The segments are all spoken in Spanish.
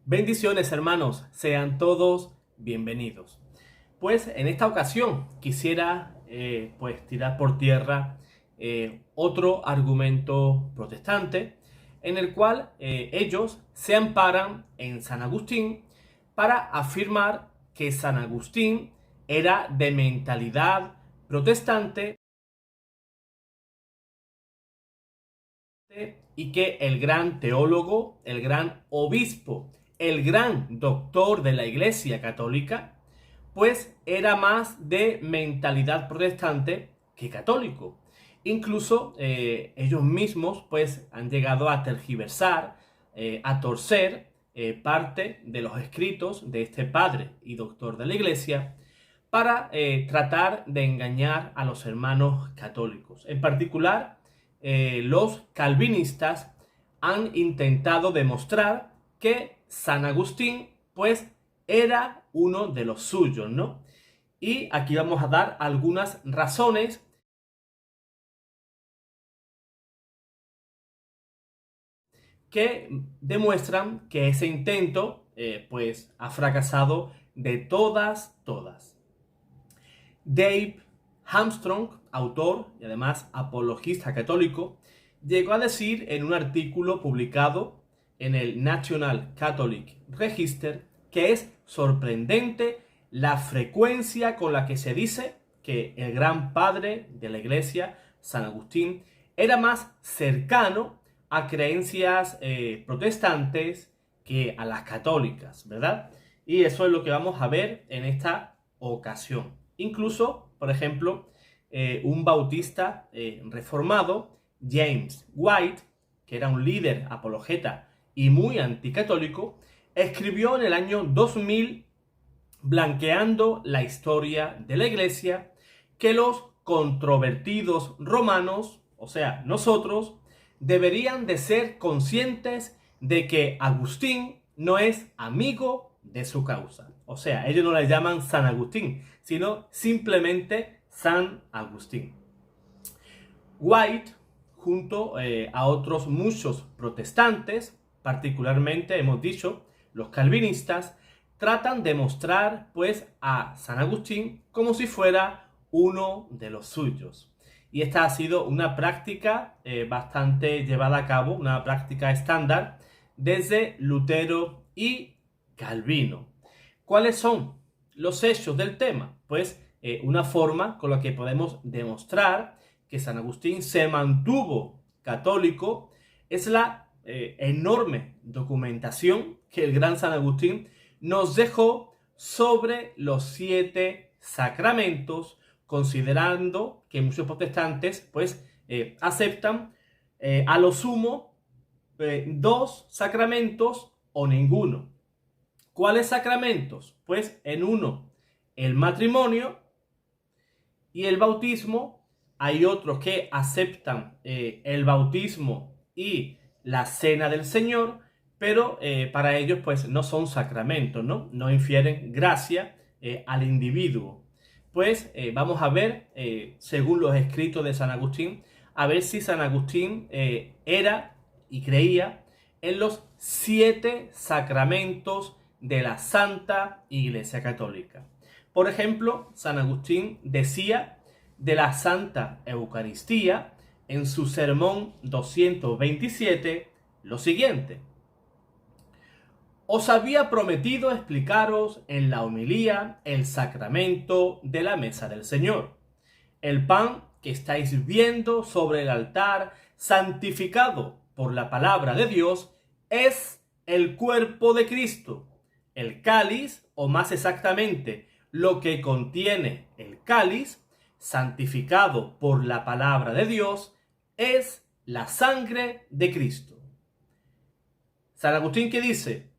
Bendiciones, hermanos, sean todos bienvenidos. Pues en esta ocasión quisiera tirar por tierra otro argumento protestante en el cual ellos se amparan en San Agustín para afirmar que San Agustín era de mentalidad protestante y que el gran teólogo, el gran obispo, el gran doctor de la Iglesia Católica, pues era más de mentalidad protestante que católico. Incluso ellos mismos pues han llegado a tergiversar, a torcer parte de los escritos de este padre y doctor de la Iglesia para tratar de engañar a los hermanos católicos. En particular, los calvinistas han intentado demostrar que San Agustín pues era uno de los suyos, ¿no? Y aquí vamos a dar algunas razones que demuestran que ese intento pues ha fracasado de todas. Dave Armstrong, autor y además apologista católico, llegó a decir en un artículo publicado en el National Catholic Register que es sorprendente la frecuencia con la que se dice que el gran padre de la Iglesia, San Agustín, era más cercano a creencias protestantes que a las católicas, ¿verdad? Y eso es lo que vamos a ver en esta ocasión. Incluso, por ejemplo, un bautista reformado, James White, que era un líder apologeta y muy anticatólico, escribió en el año 2000, blanqueando la historia de la Iglesia, que los controvertidos romanos, o sea, nosotros, deberían de ser conscientes de que Agustín no es amigo de su causa. O sea, ellos no le llaman San Agustín, sino simplemente San Agustín. White, junto a otros muchos protestantes, particularmente hemos dicho los calvinistas, tratan de mostrar pues a San Agustín como si fuera uno de los suyos. Y esta ha sido una práctica bastante llevada a cabo, una práctica estándar desde Lutero y Calvino. ¿Cuáles son los hechos del tema? Pues una forma con la que podemos demostrar que San Agustín se mantuvo católico es la enorme documentación que el gran San Agustín nos dejó sobre los 7 sacramentos, considerando que muchos protestantes pues aceptan a lo sumo 2 sacramentos o ninguno. ¿Cuáles sacramentos? Pues en uno el matrimonio y el bautismo. Hay otros que aceptan el bautismo y la cena del Señor, pero para ellos pues no son sacramentos, ¿no? No infieren gracia al individuo. Pues vamos a ver, según los escritos de San Agustín, a ver si San Agustín era y creía en los 7 sacramentos de la Santa Iglesia Católica. Por ejemplo, San Agustín decía de la Santa Eucaristía en su sermón 227 lo siguiente: os había prometido explicaros en la homilía el sacramento de la mesa del Señor. El pan que estáis viendo sobre el altar, santificado por la palabra de Dios, es el cuerpo de Cristo. El cáliz, o más exactamente, lo que contiene el cáliz, santificado por la palabra de Dios, es la sangre de Cristo. San Agustín, ¿qué dice?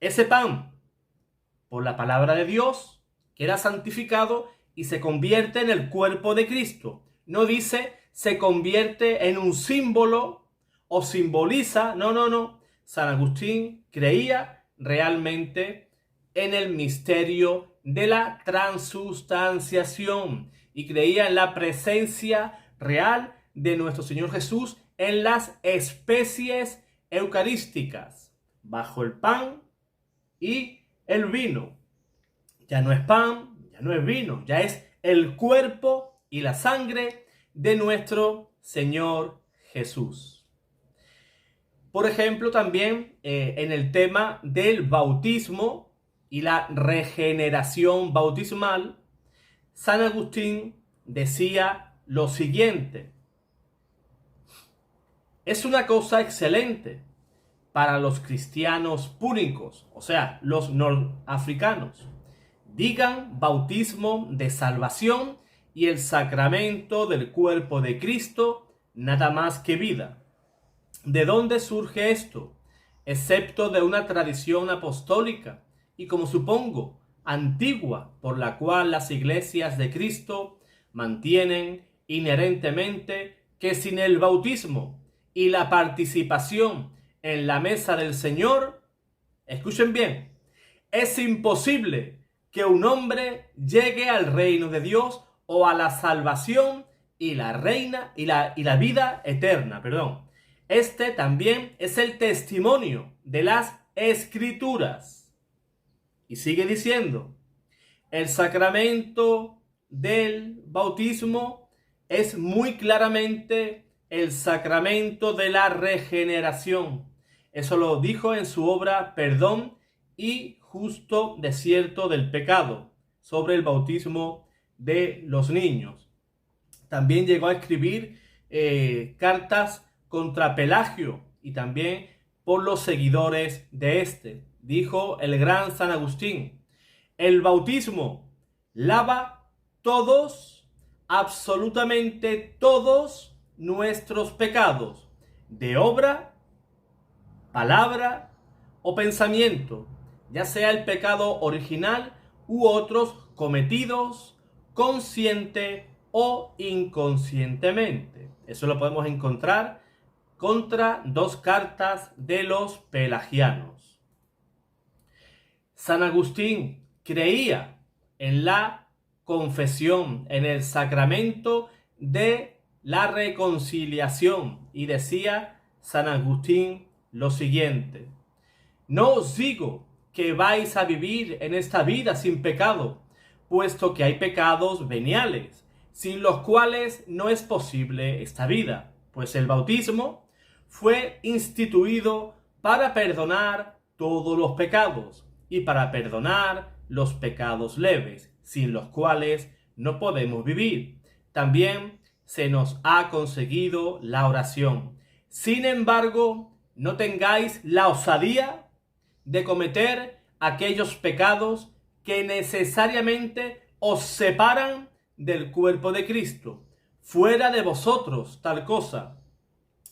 Ese pan, por la palabra de Dios, queda santificado y se convierte en el cuerpo de Cristo. No dice se convierte en un símbolo o simboliza. No. San Agustín creía realmente en el misterio de la transustanciación y creía en la presencia real de nuestro Señor Jesús en las especies eucarísticas, bajo el pan y el vino. Ya no es pan, ya no es vino, ya es el cuerpo y la sangre de nuestro Señor Jesús. Por ejemplo, también en el tema del bautismo y la regeneración bautismal, San Agustín decía lo siguiente: es una cosa excelente para los cristianos púnicos, o sea, los norafricanos, digan bautismo de salvación y el sacramento del cuerpo de Cristo, nada más que vida. ¿De dónde surge esto? Excepto de una tradición apostólica y, como supongo, antigua, por la cual las iglesias de Cristo mantienen inherentemente que sin el bautismo y la participación en la mesa del Señor, escuchen bien, es imposible que un hombre llegue al reino de Dios o a la salvación y la vida eterna, Este también es el testimonio de las Escrituras. Y sigue diciendo: el sacramento del bautismo es muy claramente el sacramento de la regeneración. Eso lo dijo en su obra Perdón y justo desierto del pecado, sobre el bautismo de los niños. También llegó a escribir cartas contra Pelagio y también por los seguidores de este. Dijo el gran San Agustín: el bautismo lava todos, absolutamente todos nuestros pecados, de obra, palabra o pensamiento, ya sea el pecado original u otros cometidos consciente o inconscientemente. Eso lo podemos encontrar contra dos cartas de los pelagianos. San Agustín creía en la confesión, en el sacramento de la reconciliación, y decía San Agustín lo siguiente: no os digo que vais a vivir en esta vida sin pecado, puesto que hay pecados veniales, sin los cuales no es posible esta vida, pues el bautismo fue instituido para perdonar todos los pecados y para perdonar los pecados leves, sin los cuales no podemos vivir. También se nos ha conseguido la oración. Sin embargo, no tengáis la osadía de cometer aquellos pecados que necesariamente os separan del cuerpo de Cristo. Fuera de vosotros tal cosa.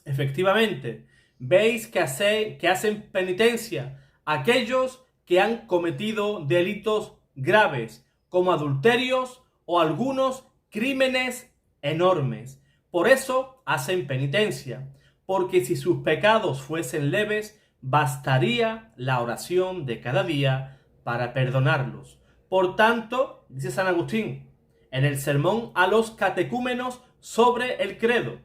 Efectivamente, veis que hacen penitencia aquellos que han cometido delitos graves, como adulterios o algunos crímenes enormes. Por eso hacen penitencia, porque si sus pecados fuesen leves, bastaría la oración de cada día para perdonarlos. Por tanto, dice San Agustín en el sermón a los catecúmenos sobre el credo,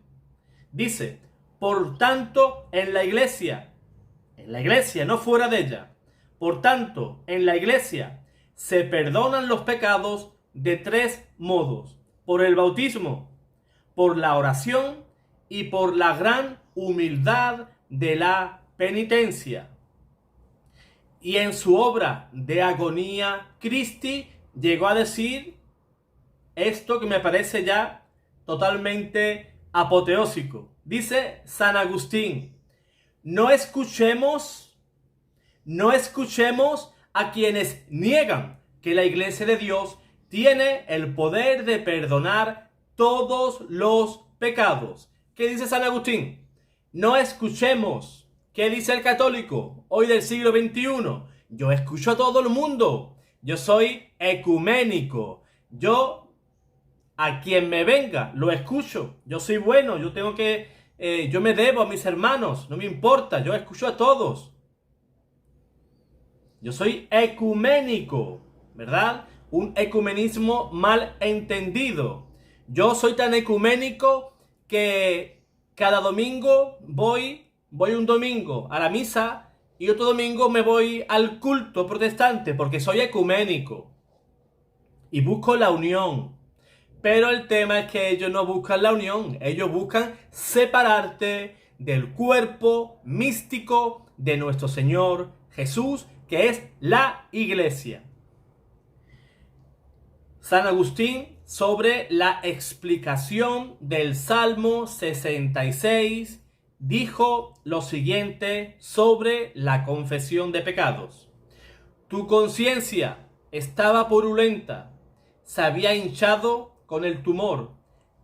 dice: por tanto, en la iglesia, no fuera de ella, por tanto, en la iglesia se perdonan los pecados de tres modos: por el bautismo, por la oración y por la gran humildad de la penitencia. Y en su obra de Agonía Christi llegó a decir esto que me parece ya totalmente apoteósico. Dice San Agustín: no escuchemos a quienes niegan que la Iglesia de Dios tiene el poder de perdonar todos los pecados. ¿Qué dice San Agustín? No escuchemos. ¿Qué dice el católico hoy del siglo XXI? Yo escucho a todo el mundo. Yo soy ecuménico. Yo, a quien me venga, lo escucho. Yo soy bueno. Yo me debo a mis hermanos. No me importa. Yo escucho a todos. Yo soy ecuménico, ¿verdad? Un ecumenismo mal entendido. Yo soy tan ecuménico que cada domingo voy un domingo a la misa y otro domingo me voy al culto protestante porque soy ecuménico y busco la unión. Pero el tema es que ellos no buscan la unión, ellos buscan separarte del cuerpo místico de nuestro Señor Jesús, que es la Iglesia. San Agustín, sobre la explicación del Salmo 66, dijo lo siguiente sobre la confesión de pecados. Tu conciencia estaba purulenta, se había hinchado con el tumor,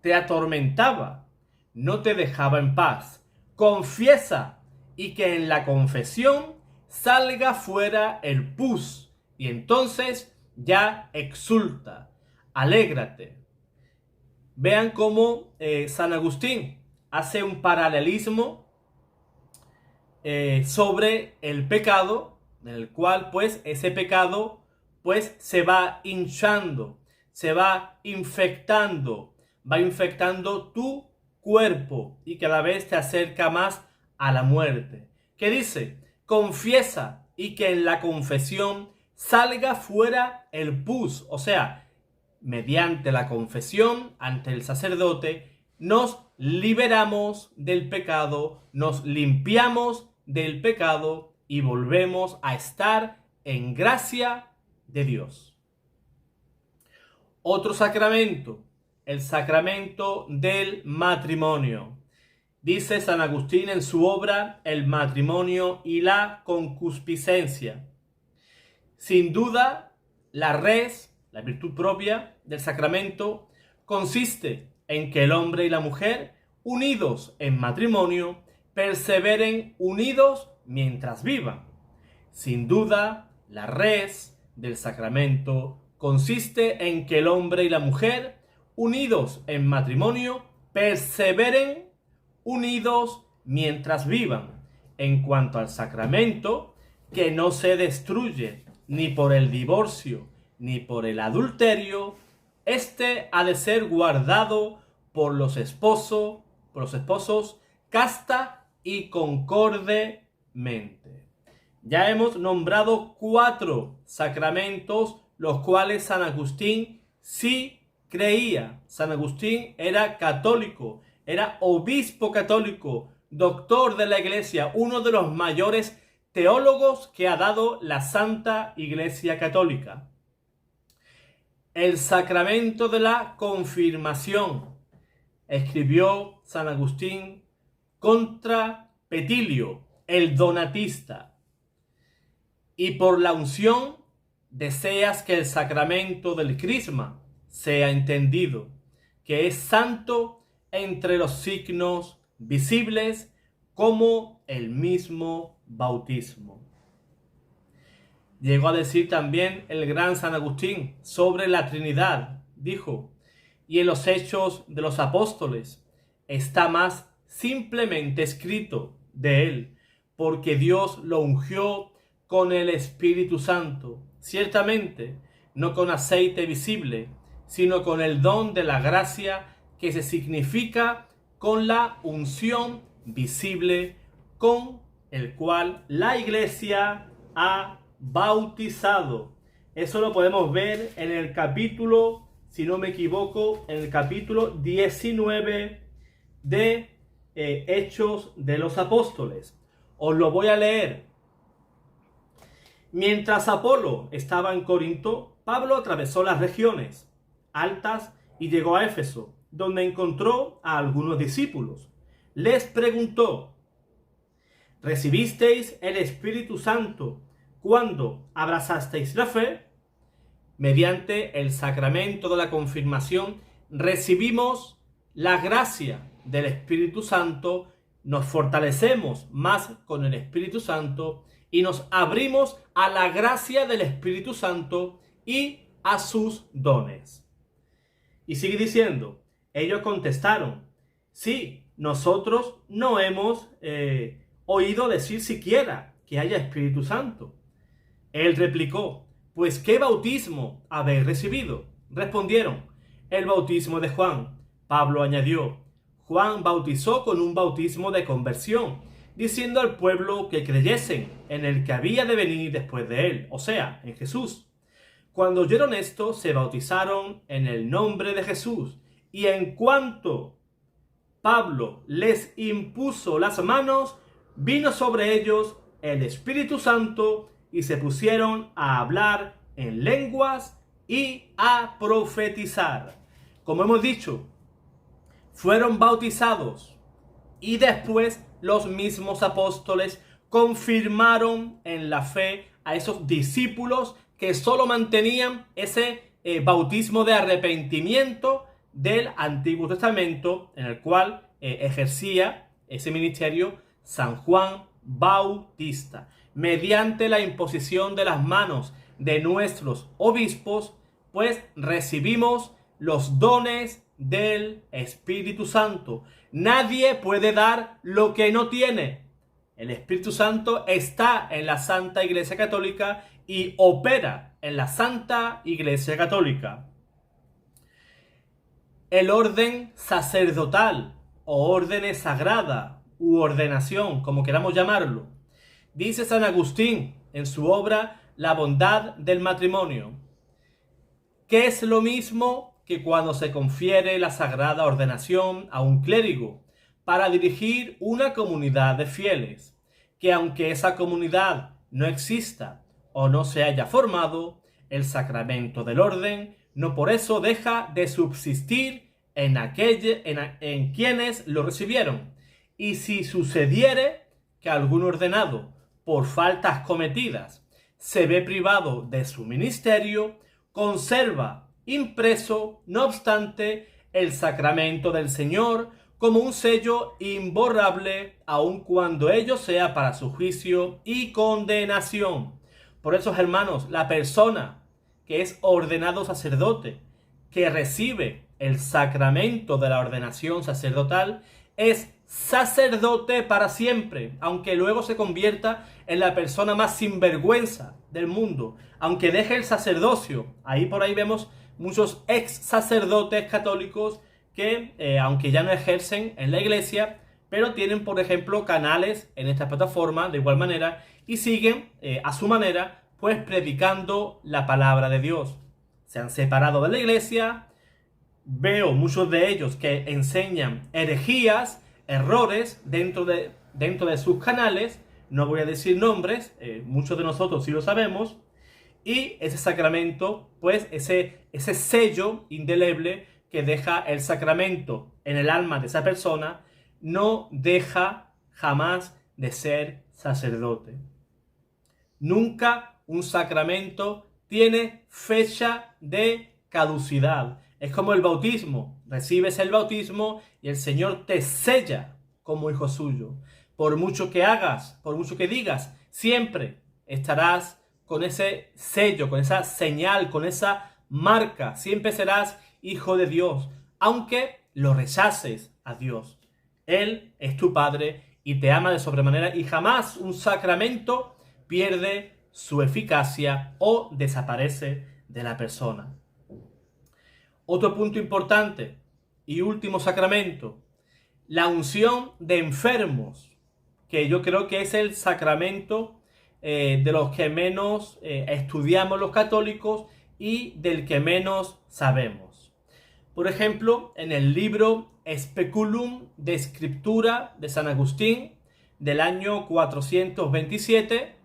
te atormentaba, no te dejaba en paz. Confiesa y que en la confesión salga fuera el pus y entonces ya exulta, alégrate. Vean cómo San Agustín hace un paralelismo sobre el pecado, en el cual pues ese pecado pues se va hinchando, se va infectando tu cuerpo y cada vez te acerca más a la muerte. ¿Qué dice? Confiesa y que en la confesión salga fuera el pus, o sea, mediante la confesión ante el sacerdote nos liberamos del pecado, nos limpiamos del pecado y volvemos a estar en gracia de Dios. Otro sacramento, el sacramento del matrimonio. Dice San Agustín en su obra El matrimonio y la concupiscencia. Sin duda, la res, la virtud propia del sacramento, consiste en que el hombre y la mujer, unidos en matrimonio, perseveren unidos mientras vivan. Sin duda, la res del sacramento consiste en que el hombre y la mujer, unidos en matrimonio, perseveren unidos mientras vivan. En cuanto al sacramento, que no se destruye ni por el divorcio ni por el adulterio, este ha de ser guardado por los esposos casta y concordemente. Ya hemos nombrado 4 sacramentos, los cuales San Agustín sí creía. San Agustín era católico, era obispo católico, doctor de la Iglesia, uno de los mayores teólogos que ha dado la Santa Iglesia Católica. El sacramento de la confirmación. Escribió San Agustín contra Petilio, el donatista. Y por la unción deseas que el sacramento del crisma sea entendido, que es santo entre los signos visibles como el mismo bautismo. Llegó a decir también el gran San Agustín sobre la Trinidad, dijo, y en los Hechos de los Apóstoles está más simplemente escrito de él, porque Dios lo ungió con el Espíritu Santo, ciertamente no con aceite visible, sino con el don de la gracia que se significa con la unción visible con el cual la Iglesia ha bautizado. Eso lo podemos ver en el capítulo, si no me equivoco, en el capítulo 19 de Hechos de los Apóstoles. Os lo voy a leer. Mientras Apolo estaba en Corinto, Pablo atravesó las regiones altas y llegó a Éfeso, donde encontró a algunos discípulos. Les preguntó: ¿recibisteis el Espíritu Santo cuando abrazasteis la fe? Mediante el sacramento de la confirmación recibimos la gracia del Espíritu Santo, nos fortalecemos más con el Espíritu Santo y nos abrimos a la gracia del Espíritu Santo y a sus dones. Y sigue diciendo, ellos contestaron, sí, nosotros no hemos oído decir siquiera que haya Espíritu Santo. Él replicó, pues ¿qué bautismo habéis recibido? Respondieron, el bautismo de Juan. Pablo añadió, Juan bautizó con un bautismo de conversión, diciendo al pueblo que creyesen en el que había de venir después de él, o sea, en Jesús. Cuando oyeron esto, se bautizaron en el nombre de Jesús, y en cuanto Pablo les impuso las manos, vino sobre ellos el Espíritu Santo, y se pusieron a hablar en lenguas y a profetizar. Como hemos dicho, fueron bautizados y después los mismos apóstoles confirmaron en la fe a esos discípulos que solo mantenían ese bautismo de arrepentimiento del Antiguo Testamento, en el cual ejercía ese ministerio San Juan Bautista. Mediante la imposición de las manos de nuestros obispos, pues recibimos los dones del Espíritu Santo. Nadie puede dar lo que no tiene. El Espíritu Santo está en la Santa Iglesia Católica y opera en la Santa Iglesia Católica. El orden sacerdotal o orden sagrada u ordenación, como queramos llamarlo, dice San Agustín en su obra La bondad del matrimonio, que es lo mismo que cuando se confiere la sagrada ordenación a un clérigo para dirigir una comunidad de fieles, que aunque esa comunidad no exista o no se haya formado, el sacramento del orden no por eso deja de subsistir en quienes lo recibieron. Y si sucediere que algún ordenado, por faltas cometidas, se ve privado de su ministerio, conserva impreso, no obstante, el sacramento del Señor como un sello imborrable, aun cuando ello sea para su juicio y condenación. Por eso, hermanos, la persona que es ordenado sacerdote, que recibe el sacramento de la ordenación sacerdotal, es sacerdote para siempre, aunque luego se convierta en la persona más sinvergüenza del mundo, aunque deje el sacerdocio. Ahí por ahí vemos muchos ex sacerdotes católicos que, aunque ya no ejercen en la iglesia, pero tienen, por ejemplo, canales en esta plataforma de igual manera y siguen a su manera, pues predicando la palabra de Dios. Se han separado de la iglesia. Veo muchos de ellos que enseñan herejías, errores dentro de sus canales. No voy a decir nombres, muchos de nosotros sí lo sabemos. Y ese sacramento, pues ese sello indeleble que deja el sacramento en el alma de esa persona, no deja jamás de ser sacerdote. Nunca un sacramento tiene fecha de caducidad. Es como el bautismo. Recibes el bautismo y el Señor te sella como hijo suyo. Por mucho que hagas, por mucho que digas, siempre estarás con ese sello, con esa señal, con esa marca. Siempre serás hijo de Dios, aunque lo rechaces a Dios. Él es tu Padre y te ama de sobremanera, y jamás un sacramento pierde su eficacia o desaparece de la persona. Otro punto importante y último sacramento, la unción de enfermos, que yo creo que es el sacramento de los que menos estudiamos los católicos y del que menos sabemos. Por ejemplo, en el libro Speculum de Scriptura de San Agustín del año 427,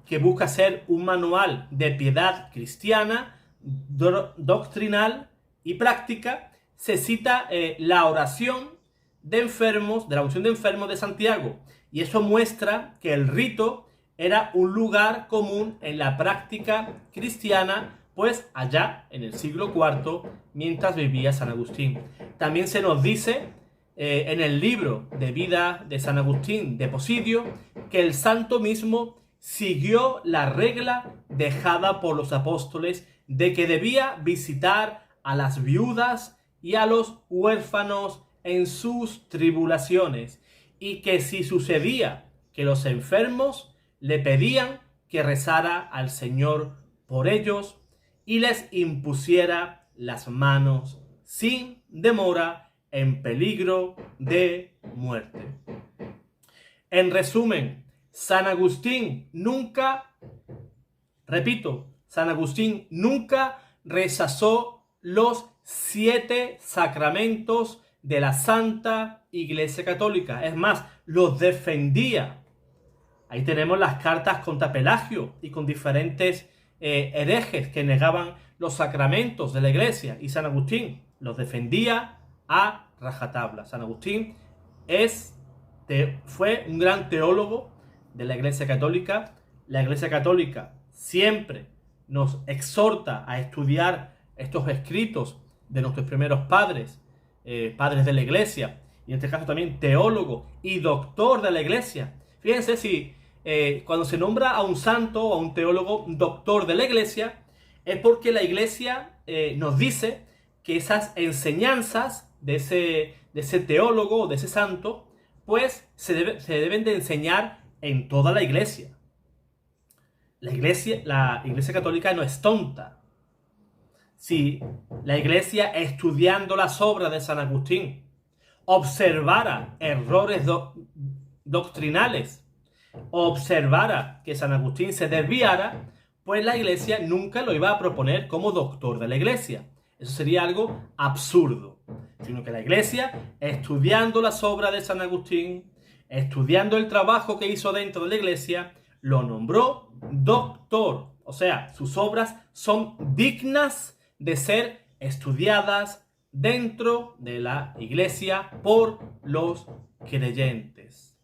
que busca ser un manual de piedad cristiana, doctrinal y práctica, se cita la oración de enfermos, de la unción de enfermos de Santiago, y eso muestra que el rito era un lugar común en la práctica cristiana, pues allá en el siglo IV, mientras vivía San Agustín. También se nos dice en el libro de vida de San Agustín de Posidio que el santo mismo siguió la regla dejada por los apóstoles de que debía visitar a las viudas y a los huérfanos en sus tribulaciones, y que si sucedía que los enfermos le pedían que rezara al Señor por ellos y les impusiera las manos sin demora en peligro de muerte. En resumen, San Agustín nunca, repito, San Agustín nunca rechazó los 7 sacramentos de la Santa Iglesia Católica. Es más, los defendía. Ahí tenemos las cartas contra Pelagio y con diferentes herejes que negaban los sacramentos de la Iglesia. Y San Agustín los defendía a rajatabla. San Agustín fue un gran teólogo de la Iglesia Católica. La Iglesia Católica siempre nos exhorta a estudiar estos escritos de nuestros primeros padres, padres de la Iglesia, y en este caso también teólogo y doctor de la Iglesia. Fíjense si cuando se nombra a un santo o a un teólogo doctor de la Iglesia, es porque la Iglesia nos dice que esas enseñanzas de ese teólogo o de ese santo, pues se deben de enseñar en toda la Iglesia. La Iglesia Católica no es tonta. Si la Iglesia, estudiando las obras de San Agustín, observara errores doctrinales, observara que San Agustín se desviara, pues la Iglesia nunca lo iba a proponer como doctor de la Iglesia. Eso sería algo absurdo. Sino que la Iglesia, estudiando las obras de San Agustín, estudiando el trabajo que hizo dentro de la Iglesia, lo nombró doctor. O sea, sus obras son dignas de ser estudiadas dentro de la Iglesia por los creyentes.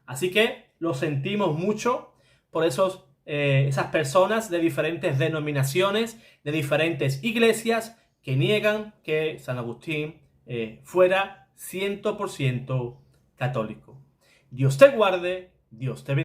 Así que lo sentimos mucho por esas personas de diferentes denominaciones, de diferentes iglesias, que niegan que San Agustín fuera 100% católico. Dios te guarde, Dios te bendiga.